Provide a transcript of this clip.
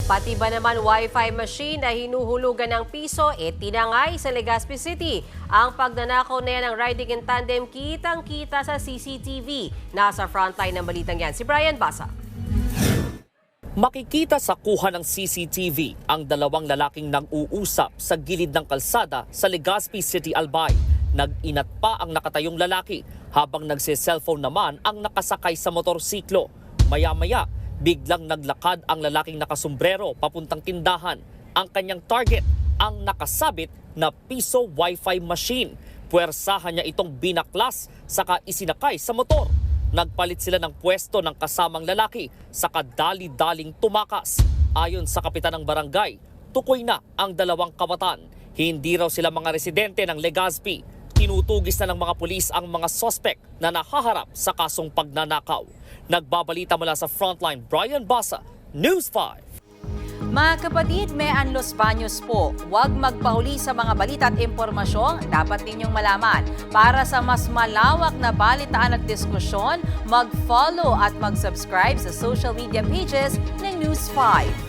Pati ba naman Wi-Fi machine na hinuhulugan ng piso, tinangay sa Legazpi City. Ang pagnanakaw na yan ng riding in tandem kitang-kita sa CCTV. Nasa frontline ng balitang yan, si Brian Basa. Makikita sa kuha ng CCTV ang dalawang lalaking nag-uusap sa gilid ng kalsada sa Legazpi City, Albay. Nag-inat pa ang nakatayong lalaki habang nagse-cellphone naman ang nakasakay sa motorsiklo. Maya-maya, biglang naglakad ang lalaking nakasombrero papuntang tindahan. Ang kanyang target, ang nakasabit na piso Wi-Fi machine. Puwersahan niya itong binaklas saka isinakay sa motor. Nagpalit sila ng pwesto ng kasamang lalaki saka dali-daling tumakas. Ayon sa kapitan ng barangay, tukoy na ang dalawang kawatan. Hindi raw sila mga residente ng Legazpi. Tinutugis na ng mga pulis ang mga sospek na nahaharap sa kasong pagnanakaw. Nagbabalita mula sa Frontline, Brian Basa, News 5. Mga kapatid, may Los Baños po. Huwag magpahuli sa mga balita at impormasyong dapat ninyong malaman. Para sa mas malawak na balitaan at diskusyon, mag-follow at mag-subscribe sa social media pages ng News 5.